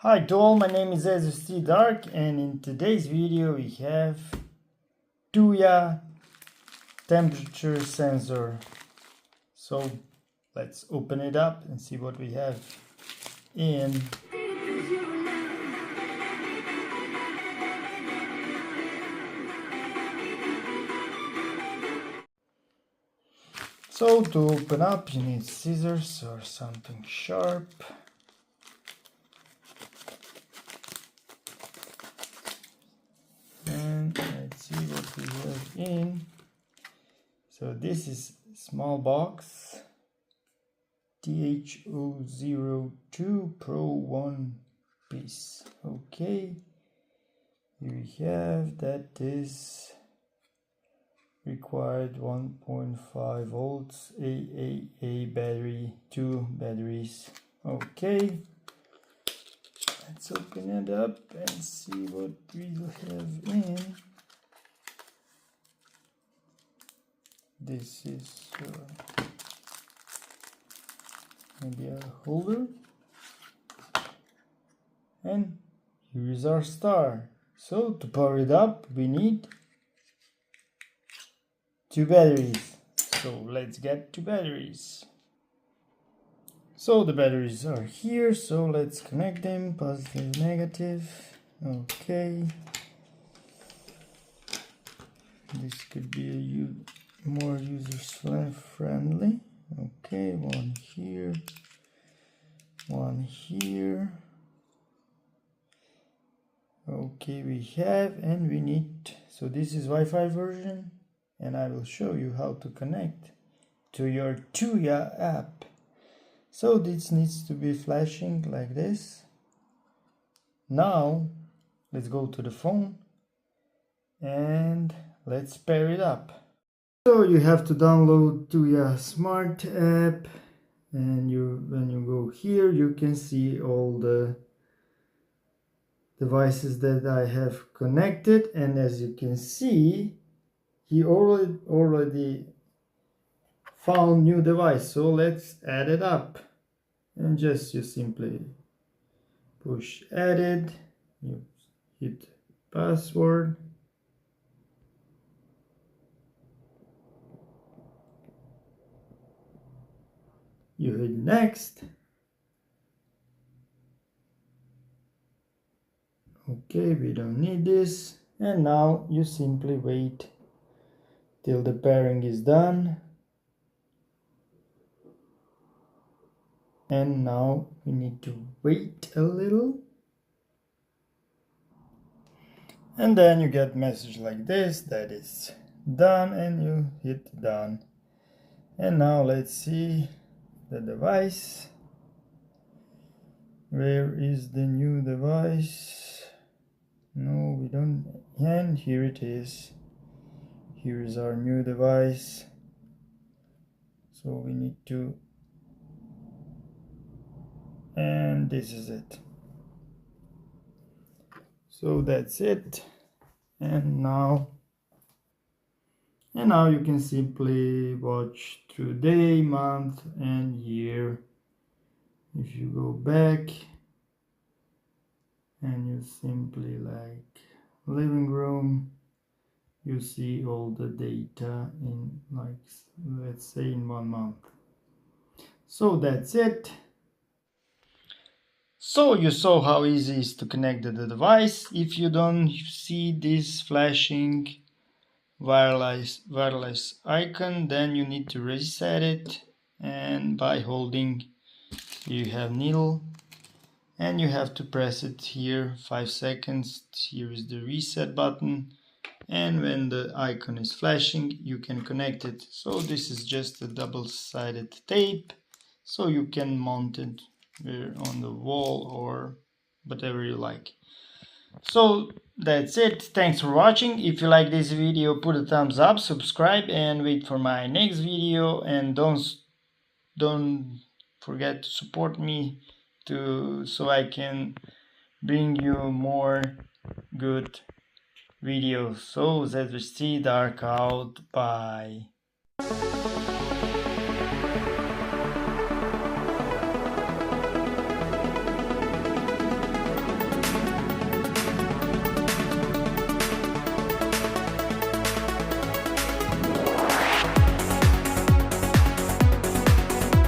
Hi to all, my name is TH02 Dark, and in today's video we have Tuya temperature sensor. So let's open it up and see what we have in. So to open up you need scissors or something sharp. And let's see what we have in. So this is small box, TH02 Pro 1 piece. Okay, here we have that is required 1.5 volts AAA battery, 2 batteries. Okay, let's open it up and see what we'll have in. This is maybe a holder, and here is our star. So to power it up we need 2 batteries. So let's get 2 batteries. So the batteries are here, so let's connect them, positive, negative. Okay, this could be a more user friendly. Okay, one here, one here. Okay, we have, and we need, so this is Wi-Fi version, and I will show you how to connect to your Tuya app. So this needs to be flashing like this. Now let's go to the phone and let's pair it up. So you have to download Tuya Smart app, and when you go here you can see all the devices that I have connected, and as you can see he already found new device. So let's add it up, and you simply push added, you hit password, you hit next. Okay, we don't need this, and now you simply wait till the pairing is done. And now we need to wait a little, and then you get a message like this that is done, and you hit done. And now let's see the device. Where is the new device? No, we don't. And here it is. Here is our new device. So we need to, and this is it. So that's it. And now you can simply watch through day, month, and year. If you go back and you simply like living room, you see all the data in, like, let's say in 1 month. So that's it. So you saw how easy it is to connect the device. If you don't see this flashing wireless icon, then you need to reset it, and by holding, you have needle, and you have to press it here 5 seconds. Here is the reset button, and when the icon is flashing you can connect it. So this is just a double-sided tape, so you can mount it on the wall or whatever you like. So that's it. Thanks for watching. If you like this video, put a thumbs up, subscribe, and wait for my next video. And don't forget to support me so I can bring you more good videos. So ZVC Dark out. Bye.